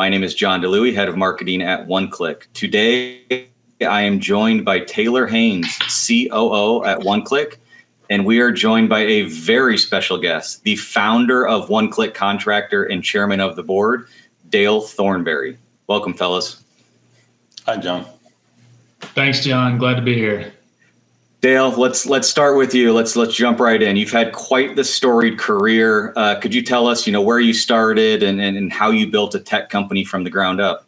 My name is John DeLuey, Head of Marketing at One Click. Today, I am joined by Taylor Haynes, COO at One Click, and we are joined by a very special guest, the founder of One Click Contractor and chairman of the board, Dale Thornberry. Welcome, fellas. Hi, John. Thanks, John. Glad to be here. Dale, let's start with you. Let's jump right in. You've had quite the storied career. Could you tell us, where you started and how you built a tech company from the ground up?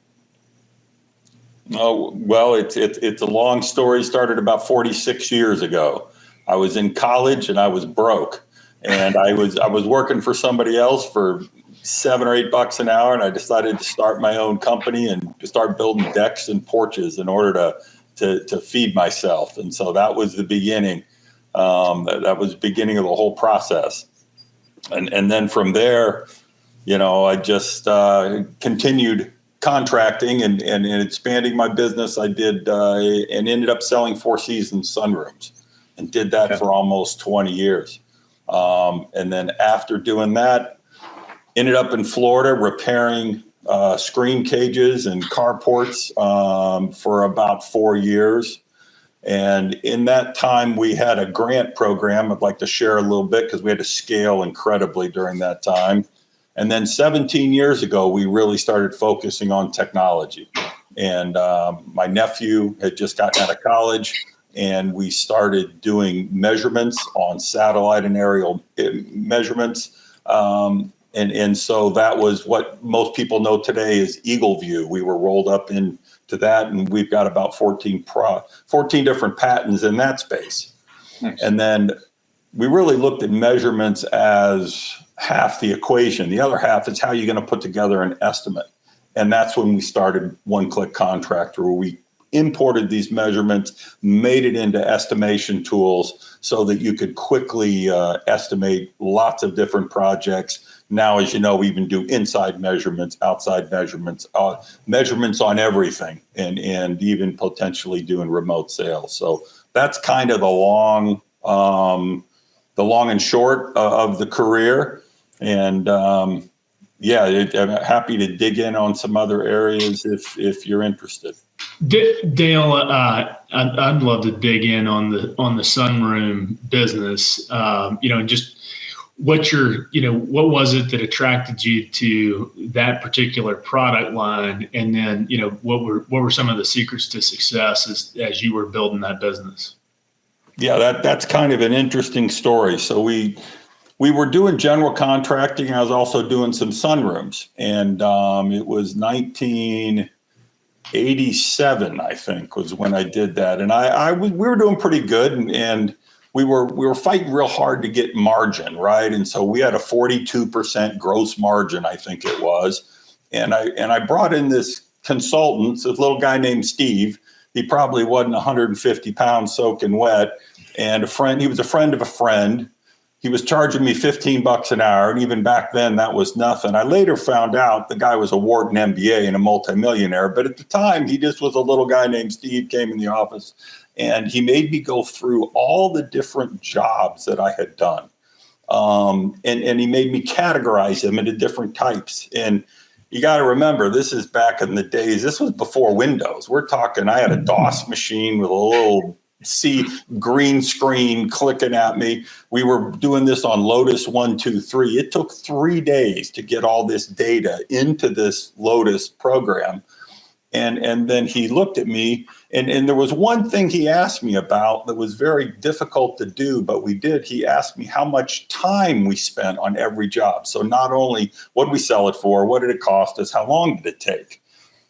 Oh, well, it's a long story. Started about 46 years ago. I was in college and I was broke, and I was working for somebody else for $7 or $8 an hour, and I decided to start my own company and start building decks and porches in order to feed myself. And so that was the beginning. That was the beginning of the whole process. And then from there, I just continued contracting and expanding my business. I did and ended up selling Four Seasons sunrooms and did that for almost 20 years. And then after doing that, ended up in Florida repairing screen cages and carports for about 4 years. And in that time, we had a grant program I'd like to share a little bit because we had to scale incredibly during that time. And then 17 years ago, we really started focusing on technology. And my nephew had just gotten out of college, and we started doing measurements on satellite and aerial measurements. And so that was what most people know today as Eagle View. We were rolled up into that, and we've got about 14 different patents in that space. Nice. And then we really looked at measurements as half the equation. The other half is how you're going to put together an estimate. And that's when we started One Click Contractor, where we imported these measurements, made it into estimation tools so that you could quickly estimate lots of different projects. Now, as you know, we even do inside measurements, outside measurements, measurements on everything, and even potentially doing remote sales. So that's kind of the long and short of the career. And I'm happy to dig in on some other areas if you're interested. Dale, I'd love to dig in on the sunroom business. And just what was it that attracted you to that particular product line, and then what were some of the secrets to success as you were building that business? Yeah, that's kind of an interesting story. So we were doing general contracting. I was also doing some sunrooms, and it was 1987, I think, was when I did that. And we were doing pretty good, and we were fighting real hard to get margin, right? And so we had a 42% gross margin, I think it was. And I brought in this consultant, this little guy named Steve. He probably wasn't 150 pounds soaking wet, and he was a friend of a friend. He was charging me $15 an hour, and even back then that was nothing. I later found out the guy was a Wharton MBA and a multimillionaire, but at the time he just was a little guy named Steve, came in the office, and he made me go through all the different jobs that I had done. And he made me categorize them into different types. And you got to remember, this is back in the days, this was before Windows. We're talking, I had a DOS machine with a little green screen clicking at me. We were doing this on Lotus 123. It took 3 days to get all this data into this Lotus program. And then he looked at me, and there was one thing he asked me about that was very difficult to do, but we did. He asked me how much time we spent on every job. So not only what did we sell it for, what did it cost us, how long did it take?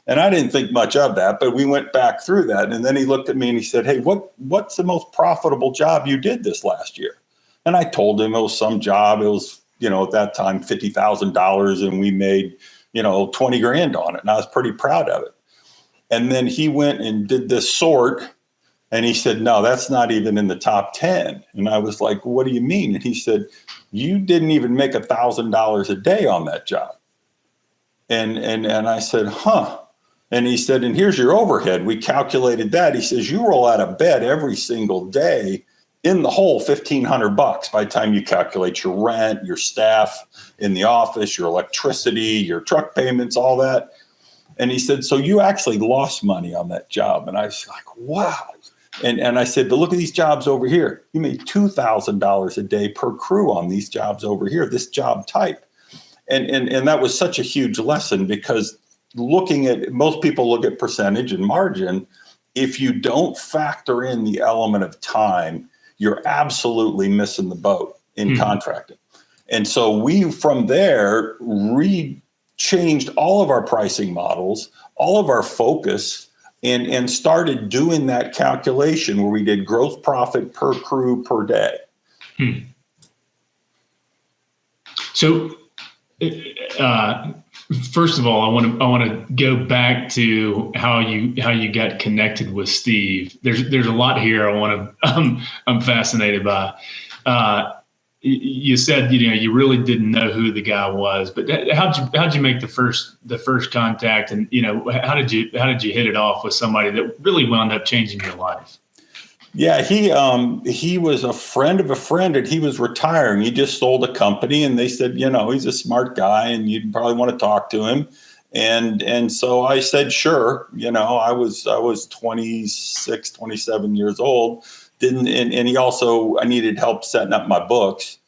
And I didn't think much of that, but we went back through that. And then he looked at me and he said, "Hey, what's the most profitable job you did this last year?" And I told him it was some job. It was, at that time, $50,000, and we made, 20 grand on it. And I was pretty proud of it. And then he went and did this sort, and he said, "No, that's not even in the top 10. And I was like, "What do you mean?" And he said, "You didn't even make $1,000 a day on that job." And I said, "Huh." And he said, "And here's your overhead. We calculated that." He says, "You roll out of bed every single day in the hole $1,500 by the time you calculate your rent, your staff in the office, your electricity, your truck payments, all that." And he said, so you actually lost money on that job. And I was like, wow. And I said, but look at these jobs over here. You made $2,000 a day per crew on these jobs over here, this job type. And that was such a huge lesson, because looking at, most people look at percentage and margin. If you don't factor in the element of time, you're absolutely missing the boat in contracting. And so we, from there, changed all of our pricing models, all of our focus, and started doing that calculation where we did gross profit per crew per day. So, first of all, I want to go back to how you got connected with Steve. There's a lot here I'm fascinated by. You said, you really didn't know who the guy was, but how'd you make the first contact, and how did you hit it off with somebody that really wound up changing your life? Yeah, he was a friend of a friend, and he was retiring. He just sold a company, and they said, he's a smart guy and you'd probably want to talk to him. And so I said, sure. I was 26, 27 years old. And he also, I needed help setting up my books.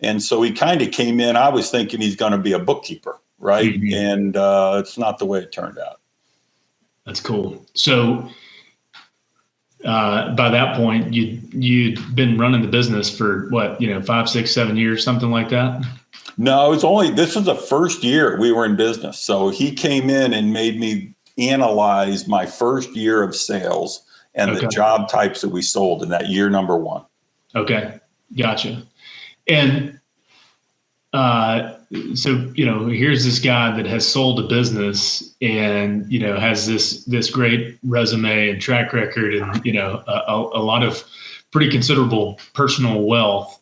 And so he kind of came in, I was thinking he's going to be a bookkeeper, right? Mm-hmm. And it's not the way it turned out. That's cool. So by that point, you'd been running the business for what, 5, 6, 7 years, something like that? No, this was the first year we were in business. So he came in and made me analyze my first year of sales and the job types that we sold in that year number one. Okay. Gotcha. And so, here's this guy that has sold a business and, has this great resume and track record and, a lot of pretty considerable personal wealth.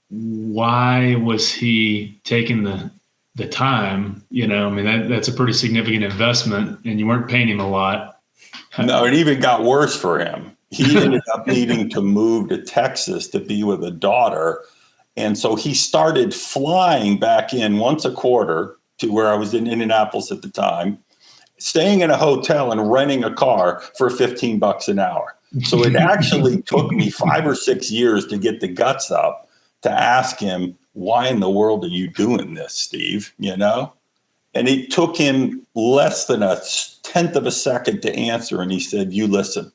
Why was he taking the time? That's a pretty significant investment, and you weren't paying him a lot. No, it even got worse for him. He ended up needing to move to Texas to be with a daughter. And so he started flying back in once a quarter to where I was in Indianapolis at the time, staying in a hotel and renting a car for $15 an hour. So it actually took me 5 or 6 years to get the guts up to ask him, why in the world are you doing this, Steve? And it took him less than a tenth of a second to answer. And he said, you listen.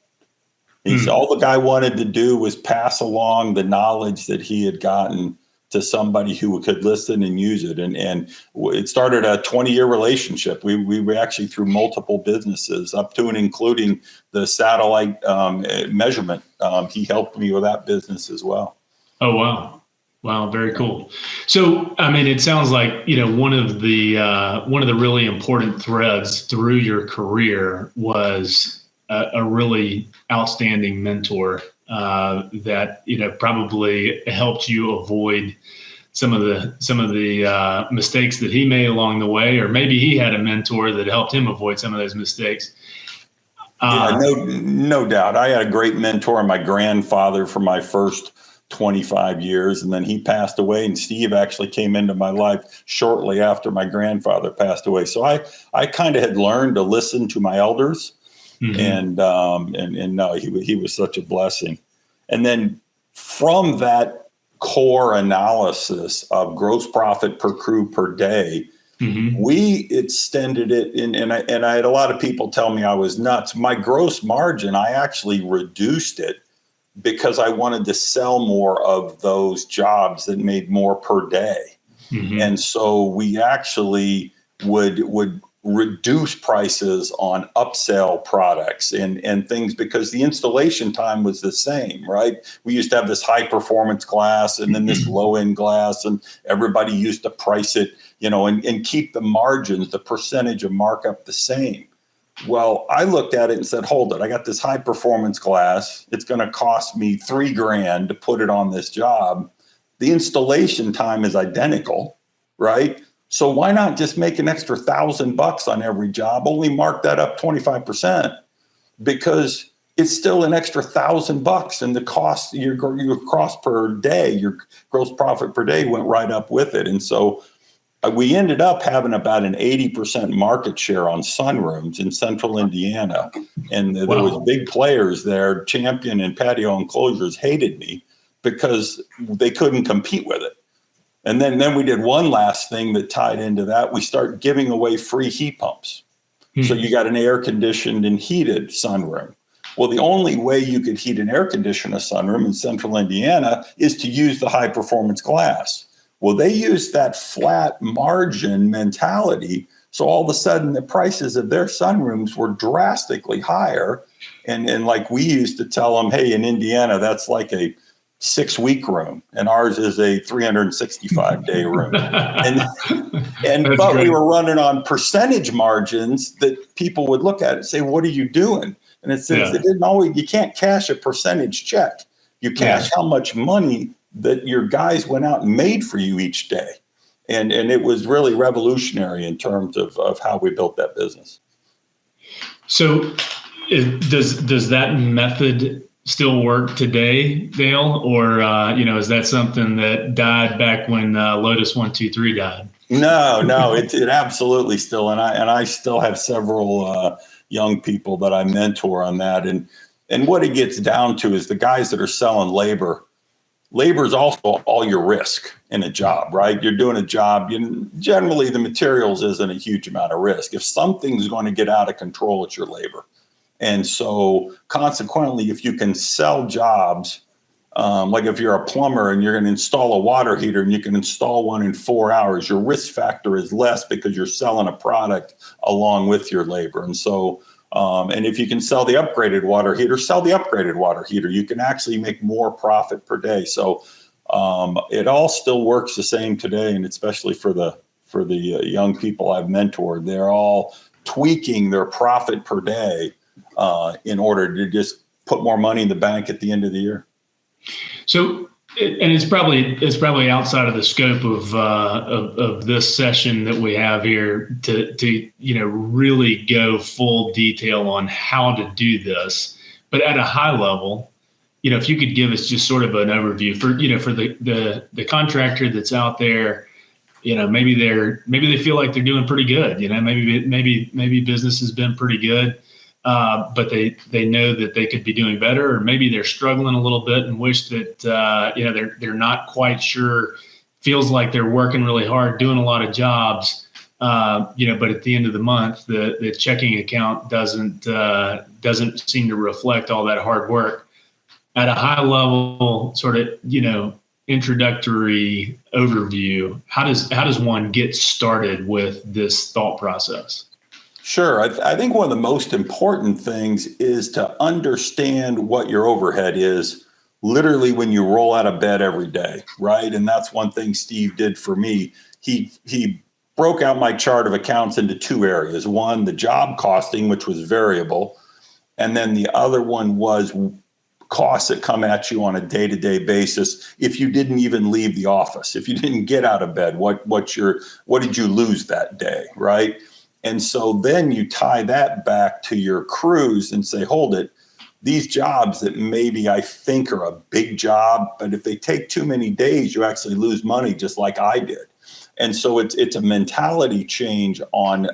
He said, all the guy wanted to do was pass along the knowledge that he had gotten to somebody who could listen and use it. And it started a 20-year relationship. We were actually through multiple businesses up to and including the satellite measurement. He helped me with that business as well. Oh, wow. Wow. Very cool. So, it sounds like, one of the really important threads through your career was a really outstanding mentor that, probably helped you avoid some of the mistakes that he made along the way, or maybe he had a mentor that helped him avoid some of those mistakes. No doubt. I had a great mentor, my grandfather, for my first 25 years. And then he passed away, and Steve actually came into my life shortly after my grandfather passed away. So I kind of had learned to listen to my elders. Mm-hmm. And no, he was such a blessing. And then from that core analysis of gross profit per crew per day, we extended it and I had a lot of people tell me I was nuts. My gross margin, I actually reduced it because I wanted to sell more of those jobs that made more per day. Mm-hmm. And so we actually would reduce prices on upsell products and things because the installation time was the same, right? We used to have this high performance glass and then this low end glass, and everybody used to price it, and keep the margins, the percentage of markup the same. Well, I looked at it and said, hold it, I got this high performance glass. It's going to cost me $3,000 to put it on this job. The installation time is identical, right? So why not just make an extra $1,000 on every job, only mark that up 25%, because it's still an extra $1,000 and the cost, your cost per day, your gross profit per day went right up with it. And so we ended up having about an 80% market share on sunrooms in central Indiana. And there was big players there. Champion and Patio Enclosures hated me because they couldn't compete with it. And then we did one last thing that tied into that. We start giving away free heat pumps. So you got an air conditioned and heated sunroom. Well, the only way you could heat and air condition a sunroom in central Indiana is to use the high performance glass. Well, they used that flat margin mentality. So all of a sudden the prices of their sunrooms were drastically higher. And like we used to tell them, hey, in Indiana, that's like a 6-week room, and ours is a 365-day room. But we were running on percentage margins that people would look at it and say, what are you doing? And it says it didn't always, you can't cash a percentage check. You cash how much money that your guys went out and made for you each day. And it was really revolutionary in terms of how we built that business. So does that method still work today, Dale? Or, is that something that died back when Lotus 123 died? No, it absolutely still. And I still have several young people that I mentor on that. And what it gets down to is the guys that are selling labor. Labor is also all your risk in a job, right? You're doing a job. Generally, the materials isn't a huge amount of risk. If something's going to get out of control, it's your labor. And so consequently, if you can sell jobs, like if you're a plumber and you're going to install a water heater and you can install one in 4 hours, your risk factor is less because you're selling a product along with your labor. And so, and if you can sell the upgraded water heater, sell the upgraded water heater. You can actually make more profit per day. So it all still works the same today. And especially for the young people I've mentored, they're all tweaking their profit per day in order to just put more money in the bank at the end of the year. So, and it's probably outside of the scope of this session that we have here to really go full detail on how to do this. But at a high level, if you could give us just sort of an overview for the contractor that's out there. Maybe they feel like they're doing pretty good. Maybe business has been pretty good. But they know that they could be doing better, or maybe they're struggling a little bit and wish that they're not quite sure. Feels like they're working really hard, doing a lot of jobs, but at the end of the month, the checking account doesn't seem to reflect all that hard work. At a high level, sort of introductory overview, how does one get started with this thought process? Sure. I think one of the most important things is to understand what your overhead is literally when you roll out of bed every day, right? And that's one thing Steve did for me. He broke out my chart of accounts into 2 areas. One, the job costing, which was variable. And then the other one was costs that come at you on a day-to-day basis. If you didn't even leave the office, if you didn't get out of bed, what did you lose that day, right? And so then you tie that back to your crews and say, hold it, these jobs that maybe I think are a big job, but if they take too many days, you actually lose money just like I did. And so it's a mentality change on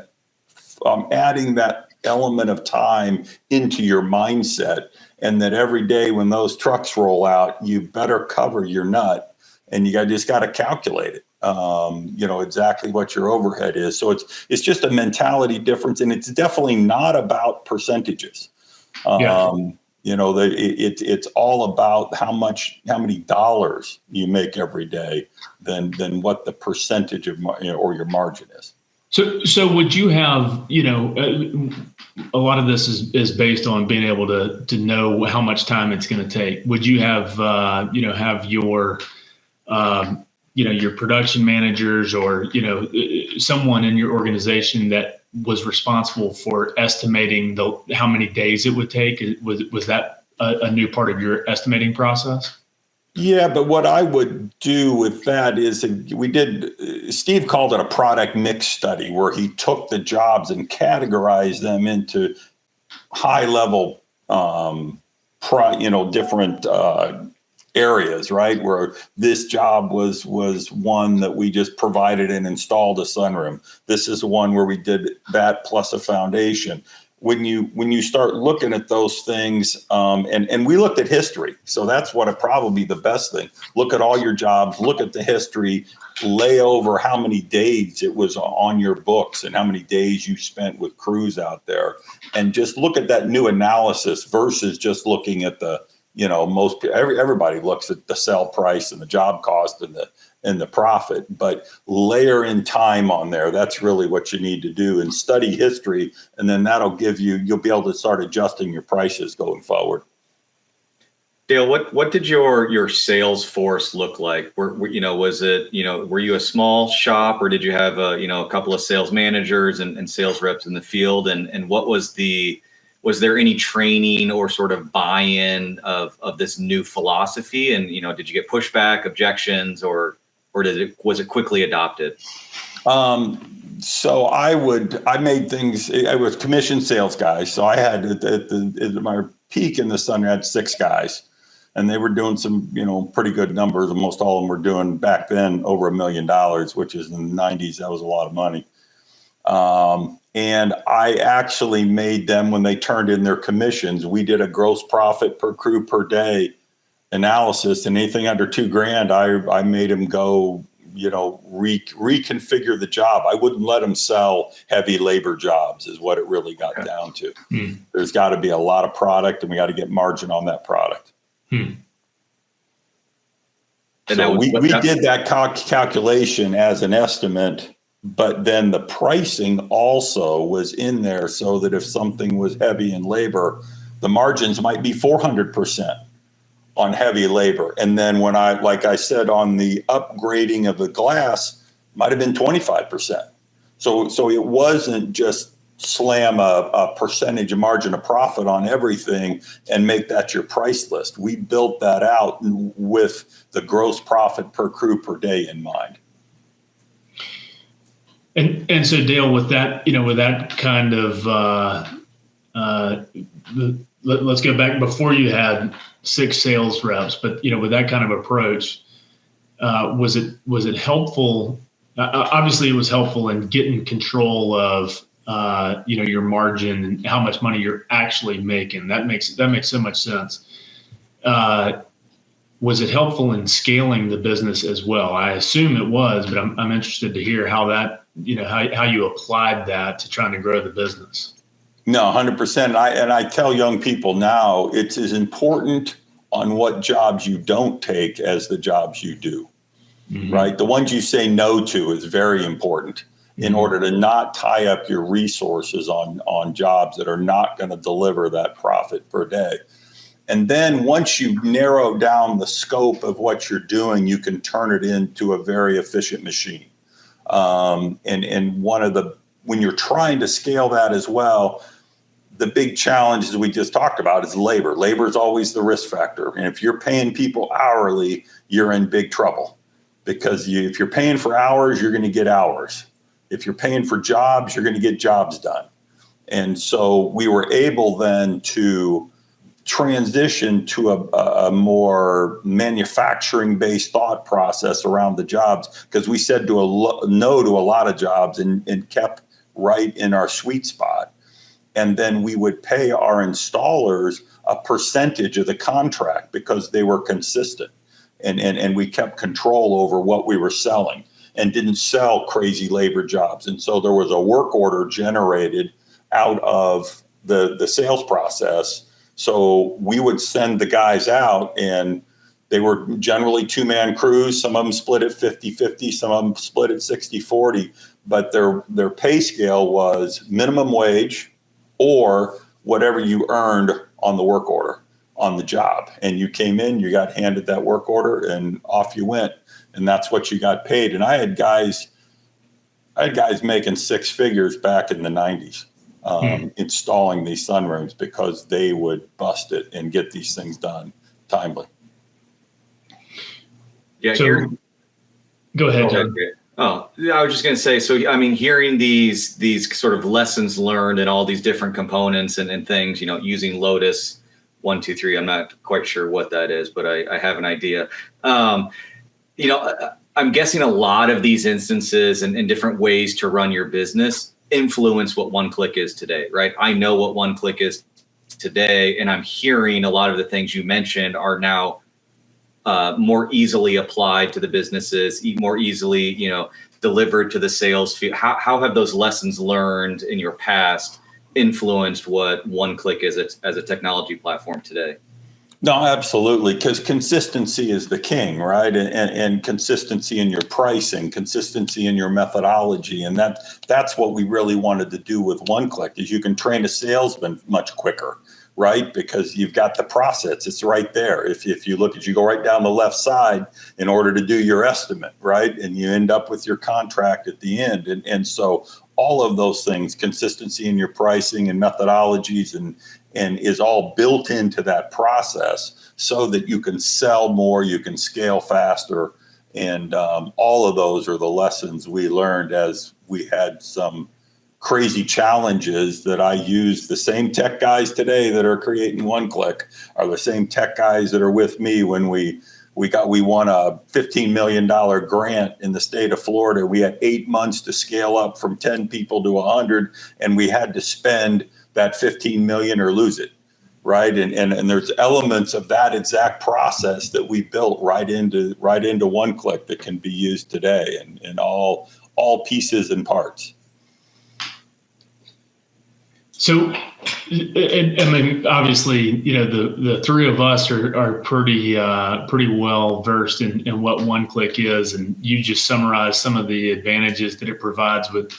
adding that element of time into your mindset, and that every day when those trucks roll out, you better cover your nut, and you just got to calculate it. Exactly what your overhead is. So it's just a mentality difference, and it's definitely not about percentages. It's all about how many dollars you make every day than what the percentage of or your margin is. So would you have, a lot of this is based on being able to know how much time it's going to take. Would you have, have your, your production managers or, someone in your organization that was responsible for estimating how many days it would take? Was that a new part of your estimating process? Yeah, but what I would do with that is Steve called it a product mix study, where he took the jobs and categorized them into high level, different areas, right? Where this job was one that we just provided and installed a sunroom. This is one where we did that plus a foundation. When you start looking at those things, and we looked at history, so that's what probably the best thing. Look at all your jobs, look at the history, lay over how many days it was on your books and how many days you spent with crews out there, and just look at that new analysis versus just looking at the, everybody looks at the sell price and the job cost and the profit, but layer in time on there. That's really what you need to do, and study history. And then that'll you'll be able to start adjusting your prices going forward. Dale, what did your sales force look like? Were you a small shop, or did you have a couple of sales managers and sales reps in the field? And was there any training or sort of buy-in of this new philosophy? And, did you get pushback, objections, or was it quickly adopted? So I made things, I was commission sales guy. So I had at my peak in the sun, I had 6 guys, and they were doing some, pretty good numbers. And most all of them were doing back then over $1 million, which is in the 90s. That was a lot of money. And I actually made them, when they turned in their commissions, we did a gross profit per crew per day analysis, and anything under $2,000, I made them go, reconfigure the job. I wouldn't let them sell heavy labor jobs, is what it really got down to. There's got to be a lot of product, and we got to get margin on that product. And so we did that calculation as an estimate, but then the pricing also was in there so that if something was heavy in labor, the margins might be 400% on heavy labor. And then when like I said, on the upgrading of the glass, might have been 25%. So it wasn't just slam a percentage of margin of profit on everything and make that your price list. We built that out with the gross profit per crew per day in mind. And so Dale, with that, with that kind of, let's go back before you had 6 sales reps, but with that kind of approach, was it helpful? Obviously, it was helpful in getting control of your margin and how much money you're actually making. That makes so much sense. Was it helpful in scaling the business as well? I assume it was, but I'm interested to hear how that, how you applied that to trying to grow the business. No, 100%. And I tell young people now, it's as important on what jobs you don't take as the jobs you do, right? The ones you say no to is very important in order to not tie up your resources on jobs that are not going to deliver that profit per day. And then once you narrow down the scope of what you're doing, you can turn it into a very efficient machine. And when you're trying to scale that as well, the big challenge, as we just talked about, is labor. Labor is always the risk factor. And if you're paying people hourly, you're in big trouble, because if you're paying for hours, you're going to get hours. If you're paying for jobs, you're going to get jobs done. And so we were able then to transition to a more manufacturing-based thought process around the jobs, because we said no to a lot of jobs and kept right in our sweet spot. And then we would pay our installers a percentage of the contract because they were consistent. And we kept control over what we were selling and didn't sell crazy labor jobs. And so there was a work order generated out of the sales process. So we would send the guys out, and they were generally 2-man crews. Some of them split at 50-50, some of them split at 60-40, but their pay scale was minimum wage or whatever you earned on the work order on the job. And you came in, you got handed that work order, and off you went. And that's what you got paid. And I had guys making 6 figures back in the 90s. Installing these sunrooms because they would bust it and get these things done timely. Yeah. So, go ahead, John. Oh, I was just going to say, so, I mean, hearing these sort of lessons learned and all these different components and things, using Lotus 1, 2, 3. I'm not quite sure what that is, but I have an idea. I'm guessing a lot of these instances and different ways to run your business influence what One Click is today, right? I know what One Click is today, and I'm hearing a lot of the things you mentioned are now more easily applied to the businesses, more easily, delivered to the sales field. How have those lessons learned in your past influenced what One Click is as a technology platform today? No, absolutely, because consistency is the king, right? And consistency in your pricing, consistency in your methodology, and that's what we really wanted to do with One Click. Is you can train a salesman much quicker, right? Because you've got the process; it's right there. If you look at, you go right down the left side in order to do your estimate, right? And you end up with your contract at the end, and so all of those things, consistency in your pricing and methodologies, and is all built into that process so that you can sell more, you can scale faster. And all of those are the lessons we learned as we had some crazy challenges that I use. The same tech guys today that are creating One Click are the same tech guys that are with me when we won a $15 million grant in the state of Florida. We had 8 months to scale up from 10 people to 100, and we had to spend that 15 million or lose it, right? And there's elements of that exact process that we built right into One Click that can be used today, and all pieces and parts. So, I mean, obviously, the three of us are pretty well versed in what One Click is, and you just summarized some of the advantages that it provides with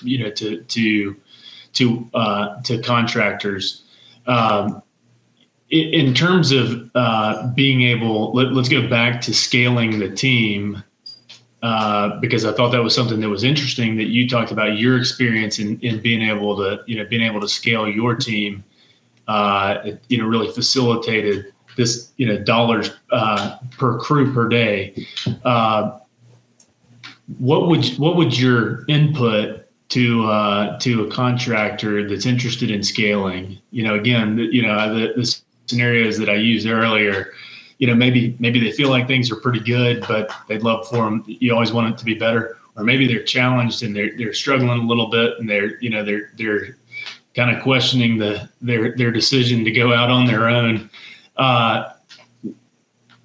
to contractors. In terms of being able, let's go back to scaling the team, because I thought that was something that was interesting that you talked about your experience in being able to scale your team. Really facilitated this, dollars per crew per day. What would your input to a contractor that's interested in scaling? Again, the scenarios that I used earlier, maybe they feel like things are pretty good, but they'd love for them. You always want it to be better, or maybe they're challenged and they're struggling a little bit, and they're kind of questioning their decision to go out on their own.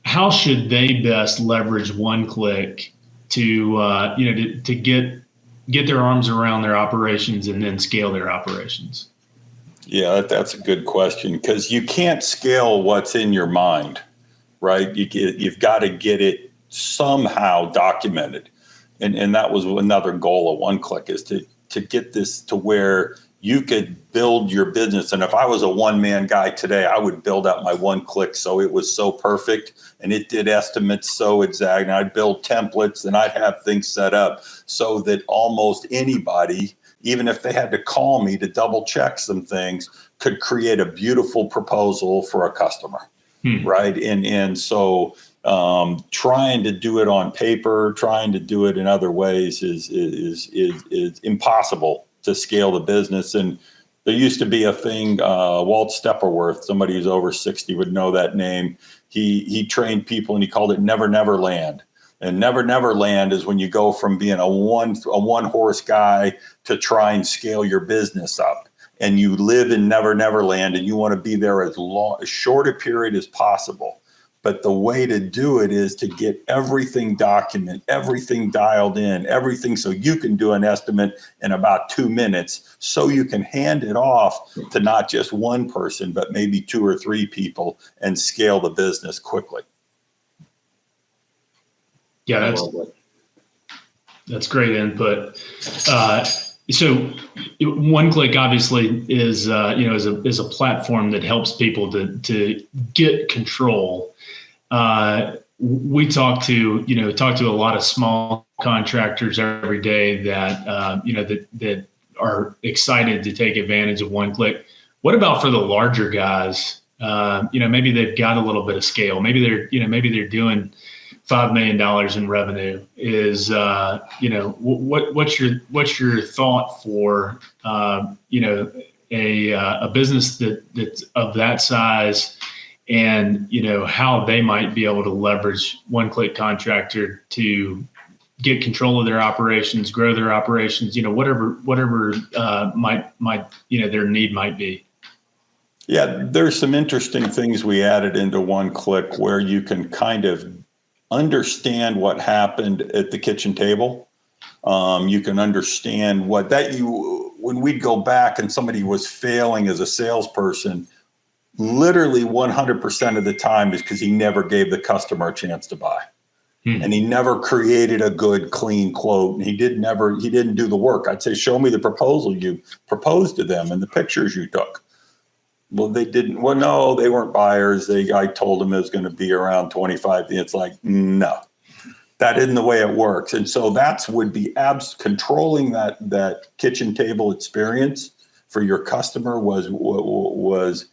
How should they best leverage One Click to get their arms around their operations and then scale their operations? Yeah, that's a good question, because you can't scale what's in your mind, right? You've got to get it somehow documented. And that was another goal of One Click, is to get this to where you could build your business. And if I was a one-man guy today, I would build out my One Click so it was so perfect and it did estimates so exact. And I'd build templates and I'd have things set up so that almost anybody, even if they had to call me to double check some things, could create a beautiful proposal for a customer, right? And so trying to do it on paper, trying to do it in other ways is impossible to scale the business. And there used to be a thing, Walt Stepperworth, somebody who's over 60 would know that name. He trained people and he called it Never Never Land. And Never Never Land is when you go from being a one horse guy to try and scale your business up. And you live in Never Never Land and you want to be there as short a period as possible. But the way to do it is to get everything documented, everything dialed in, everything, so you can do an estimate in about 2 minutes, so you can hand it off to not just one person, but maybe 2 or 3 people, and scale the business quickly. Yeah, that's great input. So One Click obviously is a platform that helps people to get control. We talk to a lot of small contractors every day that that are excited to take advantage of One Click. What about for the larger guys? Maybe they've got a little bit of scale. Maybe they're doing $5 million in revenue. Is what's your thought for a business that's of that size and, how they might be able to leverage One Click Contractor to get control of their operations, grow their operations, whatever might their need might be. Yeah, there's some interesting things we added into One Click where you can kind of understand what happened at the kitchen table. You can understand when we'd go back and somebody was failing as a salesperson, literally 100% of the time is because he never gave the customer a chance to buy. And he never created a good, clean quote. And he didn't do the work. I'd say, show me the proposal you proposed to them and the pictures you took. Well, they didn't. Well, no, they weren't buyers. I told them it was going to be around 25. It's like, no, that isn't the way it works. And so would be controlling that kitchen table experience for your customer was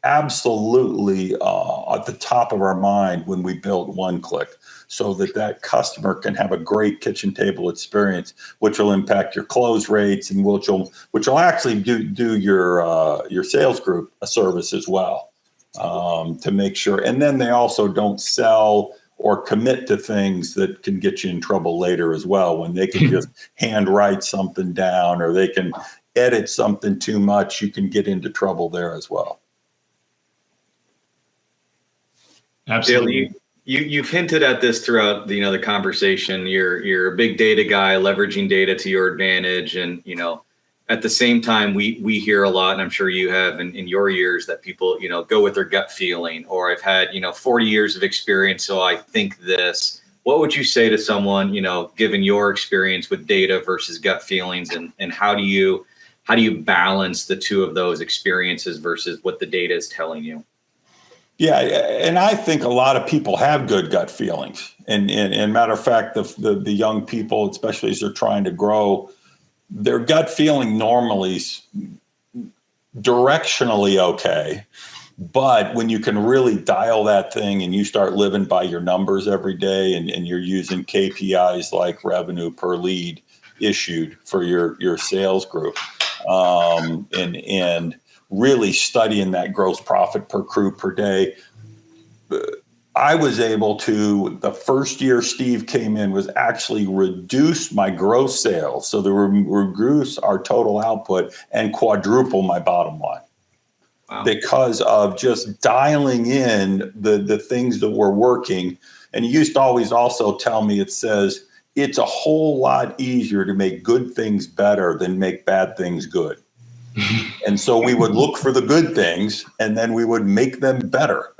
absolutely at the top of our mind when we built One Click, so that customer can have a great kitchen table experience, which will impact your close rates and which will actually do your sales group a service as well, to make sure. And then they also don't sell or commit to things that can get you in trouble later as well, when they can just hand write something down or they can edit something too much. You can get into trouble there as well. Absolutely. Dale, you've hinted at this throughout the conversation. You're a big data guy, leveraging data to your advantage, and at the same time, we hear a lot, and I'm sure you have in your years, that people go with their gut feeling, or I've had 40 years of experience, so I think this. What would you say to someone given your experience with data versus gut feelings, and how do you balance the two of those experiences versus what the data is telling you? Yeah, and I think a lot of people have good gut feelings. And matter of fact, the young people, especially as they're trying to grow, their gut feeling normally is directionally okay. But when you can really dial that thing and you start living by your numbers every day, and you're using KPIs like revenue per lead issued for your sales group, and really studying that gross profit per crew per day. I was able to, the first year Steve came in, was actually reduce my gross sales, so to reduce our total output, and quadruple my bottom line. Wow. Because of just dialing in the things that were working. And he used to always also tell me, it's a whole lot easier to make good things better than make bad things good. And so we would look for the good things, and then we would make them better,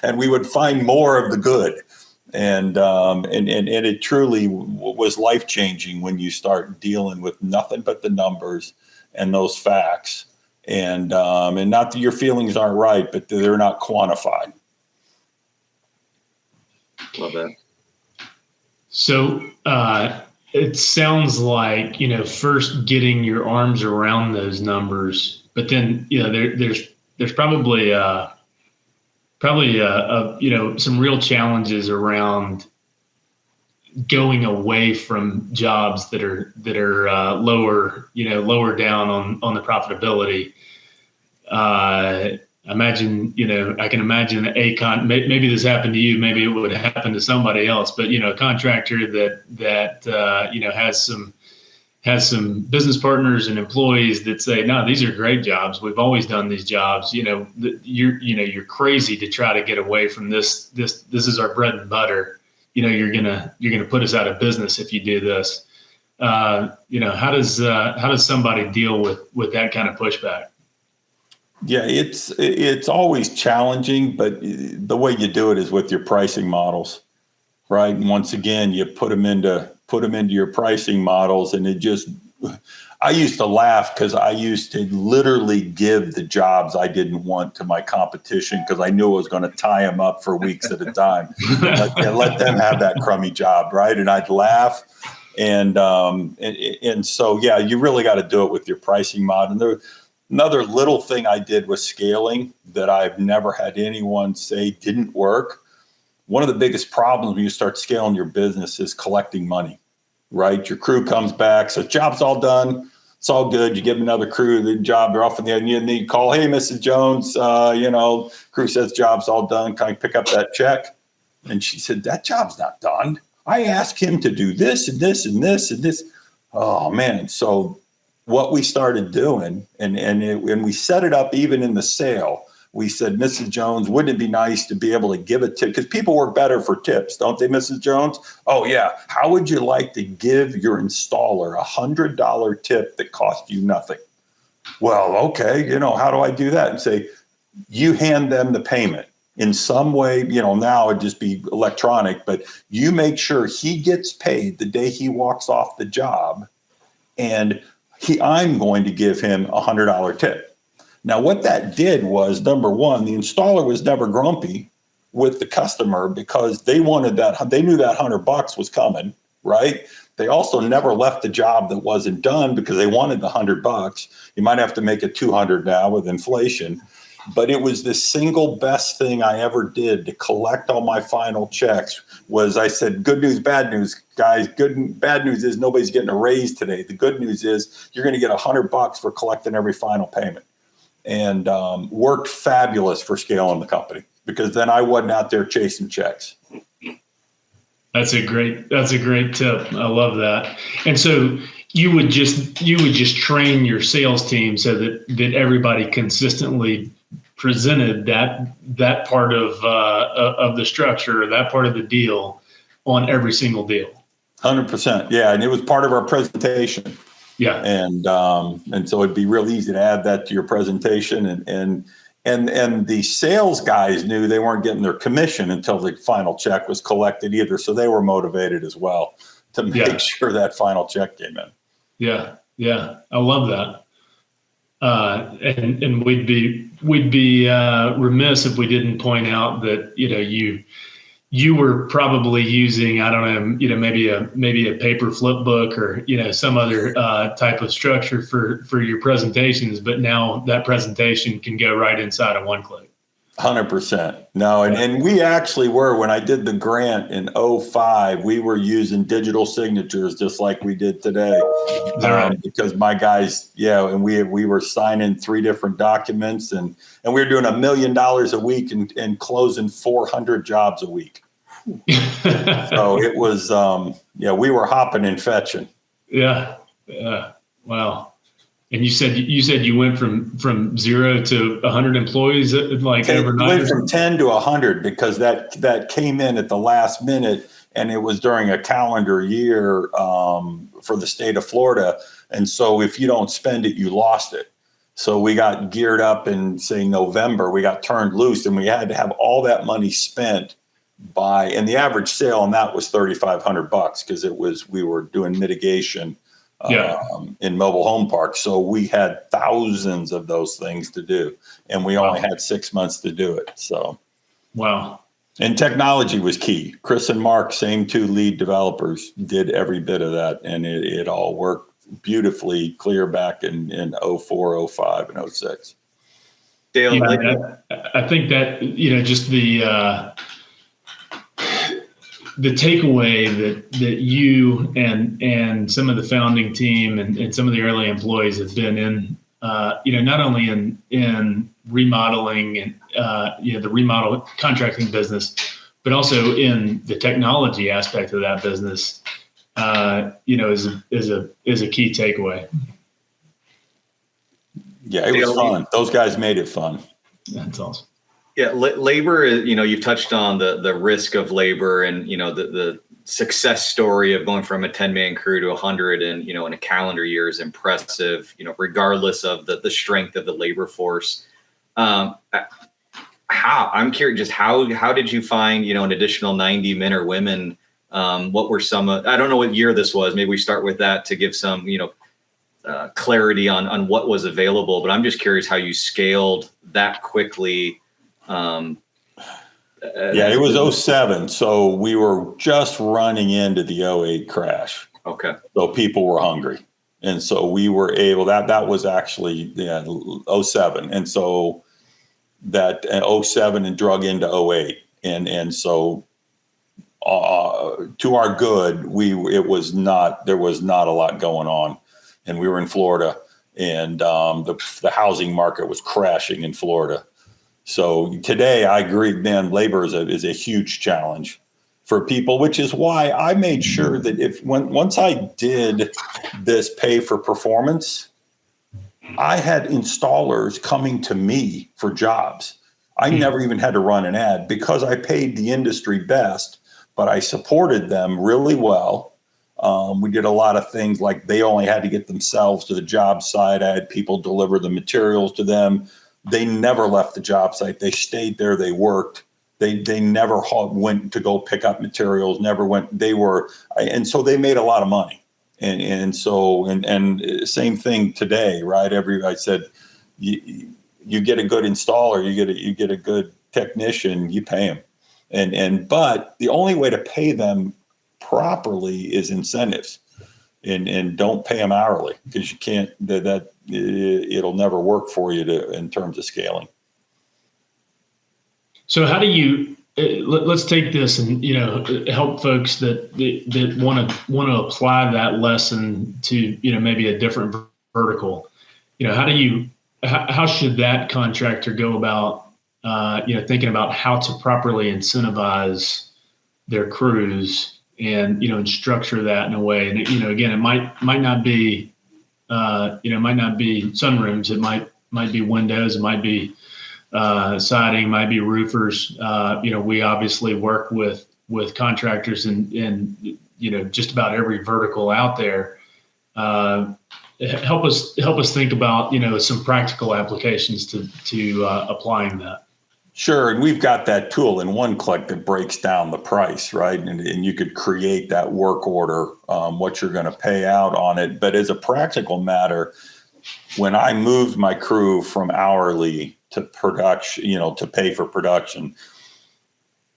and we would find more of the good. And it truly was life-changing when you start dealing with nothing but the numbers and those facts. And not that your feelings aren't right, but they're not quantified. Love that. So, it sounds like, first getting your arms around those numbers, but then, there's probably some real challenges around going away from jobs that are lower down on the profitability. I can imagine maybe this happened to you, maybe it would happen to somebody else, but a contractor that has some business partners and employees that say, no, these are great jobs. We've always done these jobs. You're crazy to try to get away from this. This is our bread and butter. You're gonna put us out of business if you do this. How does somebody deal with that kind of pushback? Yeah, it's always challenging, but the way you do it is with your pricing models, right? And once again, you put them into your pricing models, and I used to laugh because I used to literally give the jobs I didn't want to my competition because I knew I was going to tie them up for weeks at a time. Let them have that crummy job, right? And I'd laugh. And so, yeah, you really got to do it with your pricing model. And another little thing I did was scaling that I've never had anyone say didn't work. One of the biggest problems when you start scaling your business is collecting money, right? Your crew comes back, says, job's all done. It's all good. You give them another crew the job. They're off in the end. And you call, hey, Mrs. Jones, crew says job's all done. Can I pick up that check? And she said, that job's not done. I asked him to do this and this and this and this. Oh, man. So what we started doing, and we set it up even in the sale, we said, Mrs. Jones, wouldn't it be nice to be able to give a tip? Because people work better for tips, don't they, Mrs. Jones? Oh, yeah. How would you like to give your installer a $100 tip that cost you nothing? Well, okay, how do I do that? And say, you hand them the payment in some way, now it'd just be electronic, but you make sure he gets paid the day he walks off the job, and I'm going to give him a $100 tip. Now, what that did was, number one, the installer was never grumpy with the customer because they wanted that. They knew that $100 was coming, right? They also never left the job that wasn't done because they wanted the $100. You might have to make it 200 now with inflation, but it was the single best thing I ever did to collect all my final checks. Was I said, good news, bad news, guys. Bad news is nobody's getting a raise today. The good news is you're going to get $100 for collecting every final payment. And worked fabulous for scaling the company because then I wasn't out there chasing checks. That's a great tip. I love that. And so you would just train your sales team so that everybody consistently presented that part of the structure, or that part of the deal on every single deal. 100%. Yeah. And it was part of our presentation. Yeah. And so it'd be real easy to add that to your presentation, and the sales guys knew they weren't getting their commission until the final check was collected either. So they were motivated as well to make sure that final check came in. Yeah. Yeah. I love that. And we'd be remiss if we didn't point out that, you were probably using, I don't know, maybe a paper flip book or, some other type of structure for your presentations, but now that presentation can go right inside of One Click. 100%. No, and we actually were, when I did the grant in 2005, we were using digital signatures just like we did today. Right? Because my guys, and we were signing 3 different documents, and we were doing $1 million a week and closing 400 jobs a week. So it was, we were hopping and fetching. Yeah. Wow. And you said you went from 0 to 100 employees like overnight. It went from 10 to 100 because that came in at the last minute, and it was during a calendar year for the state of Florida. And so if you don't spend it, you lost it. So we got geared up in, say, November. We got turned loose, and we had to have all that money spent and the average sale on that was $3,500 because we were doing mitigation in mobile home parks. So we had thousands of those things to do, and we only had 6 months to do it. So, wow. And technology was key. Chris and Mark, same 2 lead developers, did every bit of that, and it all worked beautifully clear back in 04, 05, and 06. Dale, I think that, just the takeaway that you and some of the founding team and some of the early employees have been in, not only in remodeling and, the remodel contracting business, but also in the technology aspect of that business, is a key takeaway. Yeah, it was fun. Those guys made it fun. That's awesome. Yeah, labor, you've touched on the risk of labor and, the success story of going from a 10-man crew to 100 and, in a calendar year is impressive, regardless of the strength of the labor force. I'm curious, just how did you find, an additional 90 men or women? What were some, I don't know what year this was. Maybe we start with that to give some, clarity on what was available, but I'm just curious how you scaled that quickly. It was 07. So we were just running into the 08 crash. Okay. So people were hungry. And so we were able, that was actually 07. And so that 07 and drug into 08. And so to our good, there was not a lot going on. and we were in Florida, and the housing market was crashing in Florida. So today, I agree, man, labor is a huge challenge for people, which is why I made sure that once I did this pay for performance, I had installers coming to me for jobs. I never even had to run an ad because I paid the industry best, but I supported them really well. We did a lot of things like they only had to get themselves to the job site. I had people deliver the materials to them. They never left the job site. They stayed there. They worked. They never went to go pick up materials, never went. And so they made a lot of money. And so same thing today, right? I said, you get a good installer, you get a good technician, you pay them. But the only way to pay them properly is incentives, and don't pay them hourly, because you can't, it'll never work for you in terms of scaling. So how do you, let's take this and, help folks that want to apply that lesson to, maybe a different vertical. How should that contractor go about, thinking about how to properly incentivize their crews and structure that in a way. And, again, it might not be, might not be sunrooms. It might be windows. It might be siding, might be roofers. We obviously work with contractors in just about every vertical out there. Help us think about some practical applications to applying that. Sure, and we've got that tool in One Click that breaks down the price, right? And you could create that work order, what you're going to pay out on it. But as a practical matter, when I moved my crew from hourly to production, to pay for production,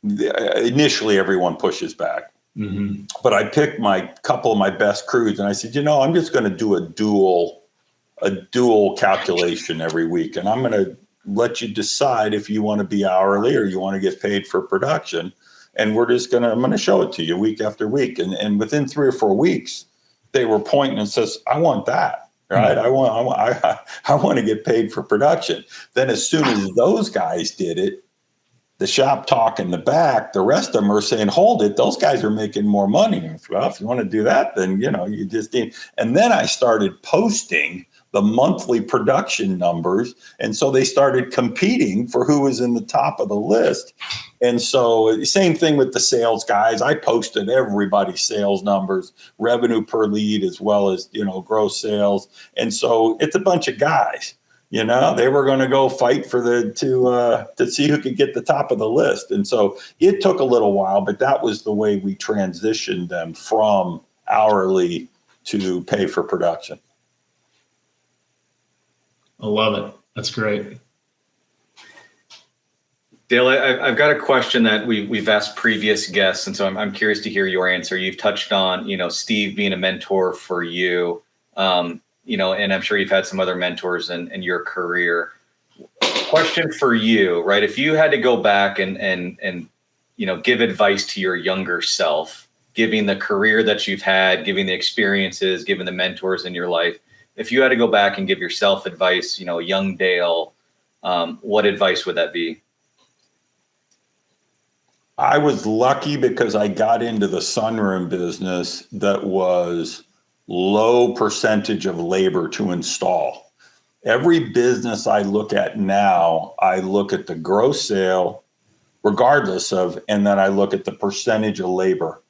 initially everyone pushes back. Mm-hmm. But I picked my couple of my best crews, and I said, I'm just going to do a dual calculation every week, and I'm going to let you decide if you want to be hourly or you want to get paid for production. And I'm going to show it to you week after week. And within 3 or 4 weeks, they were pointing and says, I want that. Right. Mm-hmm. I want to get paid for production. Then as soon as those guys did it, the shop talk in the back, the rest of them are saying, hold it. Those guys are making more money. Well, if you want to do that, then, you just need. And then I started posting the monthly production numbers. And so they started competing for who was in the top of the list. And so same thing with the sales guys. I posted everybody's sales numbers, revenue per lead, as well as, gross sales. And so it's a bunch of guys, they were going to go fight to see who could get the top of the list. And so it took a little while, but that was the way we transitioned them from hourly to pay for production. I love it. That's great. Dale, I've got a question that we've asked previous guests, and so I'm curious to hear your answer. You've touched on, Steve being a mentor for you, and I'm sure you've had some other mentors in your career. Question for you, right? If you had to go back and give advice to your younger self, giving the career that you've had, giving the experiences, giving the mentors in your life, if you had to go back and give yourself advice, young Dale, what advice would that be? I was lucky because I got into the sunroom business that was low percentage of labor to install. Every business I look at now, I look at the gross sale regardless of, and then I look at the percentage of labor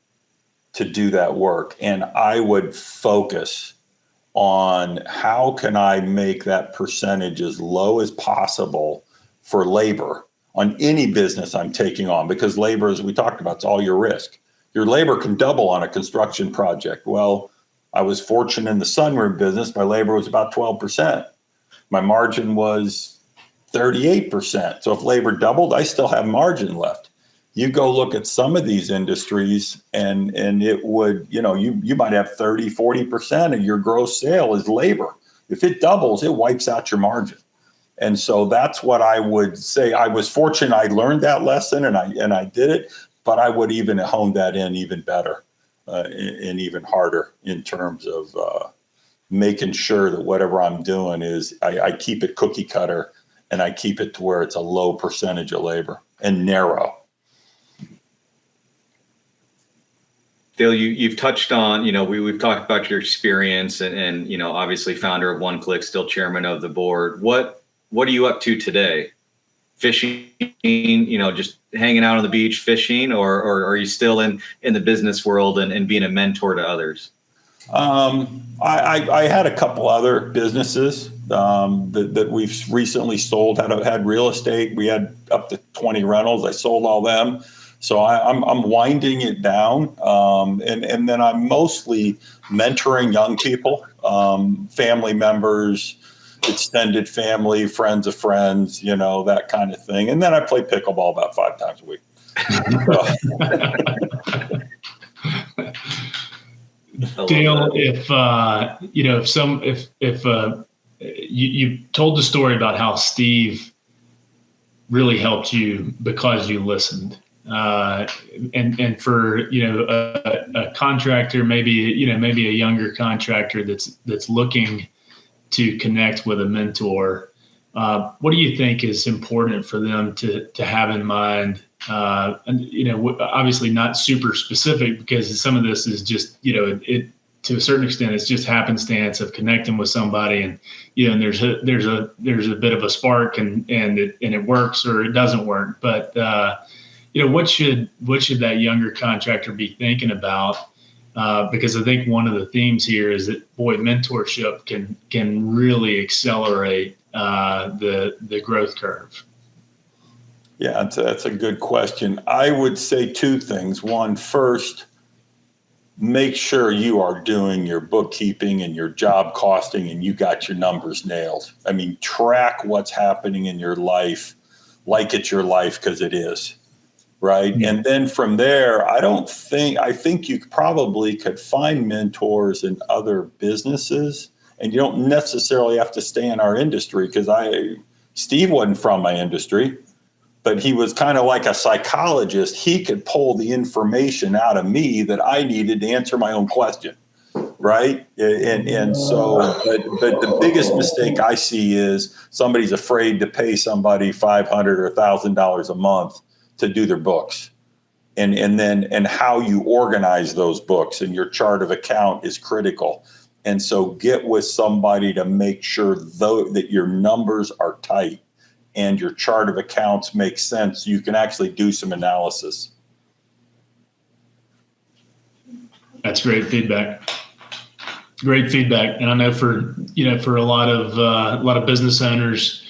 to do that work. And I would focus on how can I make that percentage as low as possible for labor on any business I'm taking on, because labor, as we talked about, it's all your risk. Your labor can double on a construction project. Well, I was fortunate in the sunroom business. My labor was about 12%. My margin was 38%. So if labor doubled, I still have margin left. You go look at some of these industries and it would, you might have 30, 40% of your gross sale is labor. If it doubles, it wipes out your margin. And so that's what I would say. I was fortunate I learned that lesson and I did it, but I would even hone that in even better and even harder in terms of making sure that whatever I'm doing is I keep it cookie cutter, and I keep it to where it's a low percentage of labor and narrow. Dale, you've touched on, we've talked about your experience and obviously founder of One Click, still chairman of the board. What are you up to today? Fishing, just hanging out on the beach, fishing, or are you still in the business world and being a mentor to others? I had a couple other businesses that we've recently sold. Had real estate. We had up to 20 rentals. I sold all them. So I'm winding it down, and then I'm mostly mentoring young people, family members, extended family, friends of friends, that kind of thing. And then I play pickleball about 5 times a week. Dale, if you told the story about how Steve really helped you because you listened. And for a contractor, maybe a younger contractor that's looking to connect with a mentor, what do you think is important for them to have in mind? And obviously not super specific, because some of this is just it to a certain extent it's just happenstance of connecting with somebody, and and there's a bit of a spark and it works or it doesn't work, but what should that younger contractor be thinking about? Because I think one of the themes here is that, boy, mentorship can really accelerate the growth curve. Yeah, that's a good question. I would say 2 things. One, first, make sure you are doing your bookkeeping and your job costing and you got your numbers nailed. I mean, track what's happening in your life like it's your life, because it is. Right. And then from there, I think you probably could find mentors in other businesses, and you don't necessarily have to stay in our industry, because Steve wasn't from my industry, but he was kind of like a psychologist. He could pull the information out of me that I needed to answer my own question. Right. And so, but the biggest mistake I see is somebody's afraid to pay somebody $500 or $1,000 a month to do their books, and how you organize those books, and your chart of account is critical. And so get with somebody to make sure that your numbers are tight and your chart of accounts make sense. You can actually do some analysis. That's great feedback. Great feedback. And I know for a lot of business owners,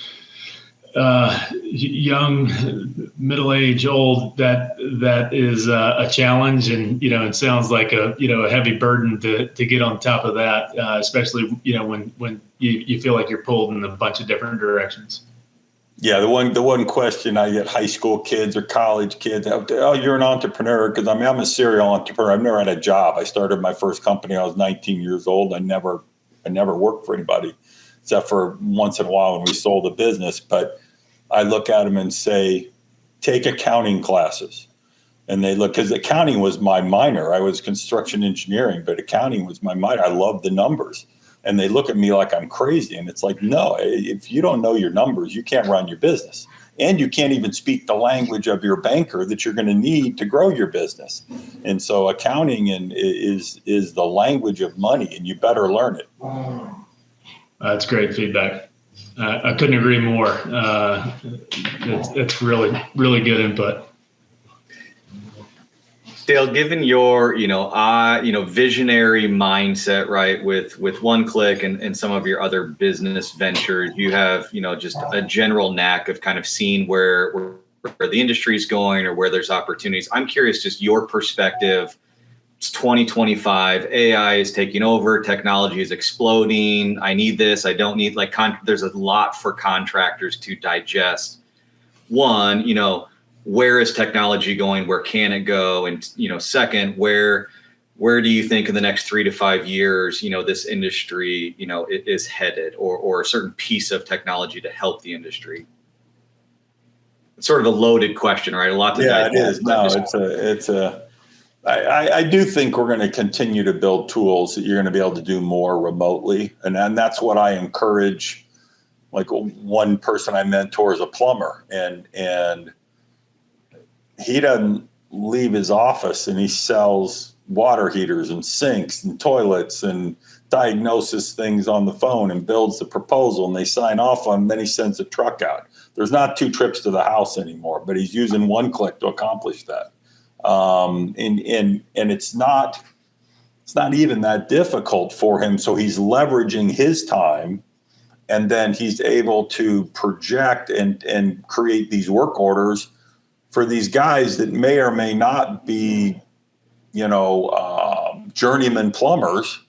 young, middle-aged, old, that is a challenge, and it sounds like a heavy burden to get on top of that, especially when you feel like you're pulled in a bunch of different directions. Yeah, the one question I get, high school kids or college kids, oh, you're an entrepreneur, because I'm a serial entrepreneur. I've never had a job. I started my first company. I was 19 years old. I never worked for anybody, except for once in a while when we sold a business. But I look at them and say, take accounting classes. And they look, because accounting was my minor. I was construction engineering, but accounting was my minor. I love the numbers. And they look at me like I'm crazy. And it's like, no, if you don't know your numbers, you can't run your business. And you can't even speak the language of your banker that you're going to need to grow your business. And so accounting is the language of money, and you better learn it. That's great feedback. I couldn't agree more. It's really, really good input. Dale, given your, visionary mindset, right, with One Click and some of your other business ventures, you have, just a general knack of kind of seeing where the industry is going or where there's opportunities. I'm curious, just your perspective. It's 2025. AI is taking over. Technology is exploding. I need this. I don't need, there's a lot for contractors to digest. One, where is technology going? Where can it go? And, second, where do you think in the next 3 to 5 years, this industry, is headed, or a certain piece of technology to help the industry? It's sort of a loaded question, right? A lot to digest. Yeah, it is. No, I do think we're going to continue to build tools that you're going to be able to do more remotely. And that's what I encourage. Like one person I mentor is a plumber, and he doesn't leave his office, and he sells water heaters and sinks and toilets and diagnoses things on the phone and builds the proposal, and they sign off on, and then he sends a truck out. There's not 2 trips to the house anymore, but he's using One Click to accomplish that. And it's not even that difficult for him. So he's leveraging his time, and then he's able to project and create these work orders for these guys that may or may not be, journeyman plumbers,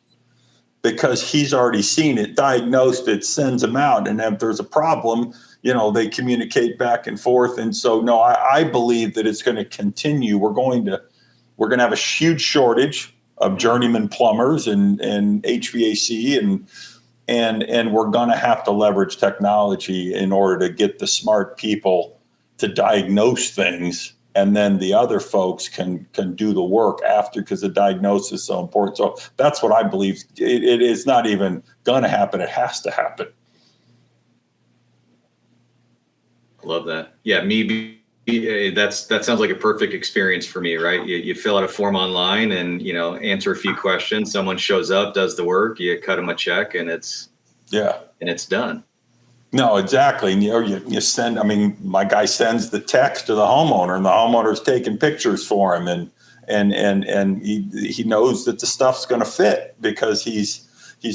because he's already seen it, diagnosed it, sends them out. And if there's a problem, they communicate back and forth. And so, no, I believe that it's going to continue. We're going to have a huge shortage of journeyman plumbers and HVAC, and we're going to have to leverage technology in order to get the smart people to diagnose things, and then the other folks can do the work after, because the diagnosis is so important. So that's what I believe. It is not even going to happen. It has to happen. Love that. Yeah, that sounds like a perfect experience for me, right? You fill out a form online and, answer a few questions. Someone shows up, does the work, you cut them a check, and it's done. No, exactly. And you send, my guy sends the text to the homeowner, and the homeowner's taking pictures for him, and he knows that the stuff's going to fit, because he's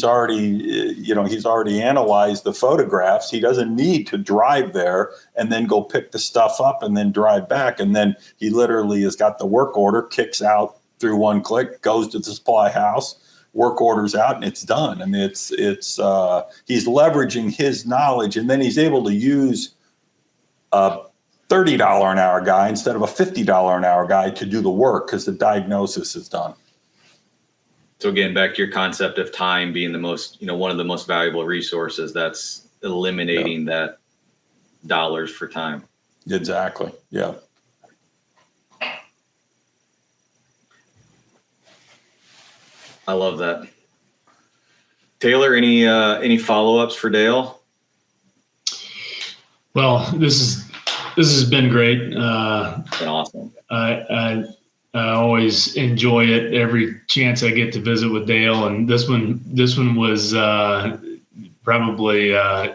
already analyzed the photographs. He doesn't need to drive there and then go pick the stuff up and then drive back. And then he literally has got the work order, kicks out through One Click, goes to the supply house, work orders out, and it's done. It's he's leveraging his knowledge, and then he's able to use a $30 an hour guy instead of a $50 an hour guy to do the work, because the diagnosis is done. So again, back to your concept of time being the most, one of the most valuable resources. That's eliminating that dollars for time. Exactly. Yeah. I love that. Taylor, any follow-ups for Dale? Well, this has been great. It's been awesome. I always enjoy it every chance I get to visit with Dale, and this one was probably a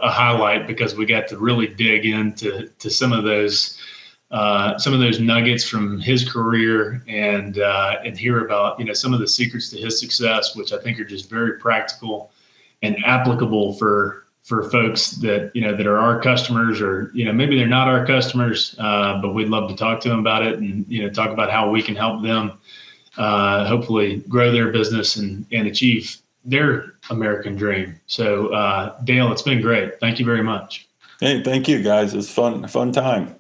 highlight, because we got to really dig into some of those nuggets from his career, and hear about some of the secrets to his success, which I think are just very practical and applicable for folks that that are our customers, or maybe they're not our customers, but we'd love to talk to them about it, and talk about how we can help them hopefully grow their business and achieve their American dream. So Dale, it's been great. Thank you very much. Hey, thank you guys. It's fun time.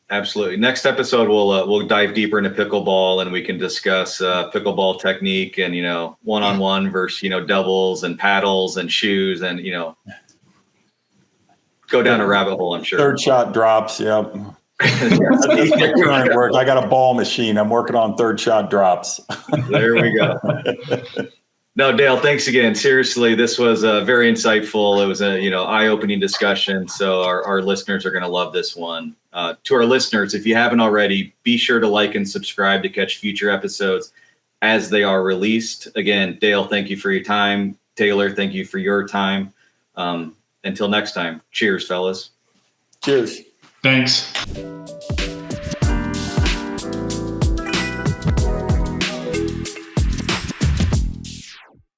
Absolutely. Next episode, we'll dive deeper into pickleball, and we can discuss pickleball technique and one-on-one versus doubles and paddles and shoes, and go down a rabbit hole. I'm sure. Third shot drops. Yep. That's my current work. I got a ball machine. I'm working on third shot drops. There we go. No, Dale, thanks again. Seriously, this was very insightful. It was a eye-opening discussion. So our listeners are going to love this one. To our listeners, if you haven't already, be sure to like and subscribe to catch future episodes as they are released. Again, Dale, thank you for your time. Taylor, thank you for your time. Until next time, cheers, fellas. Cheers. Thanks.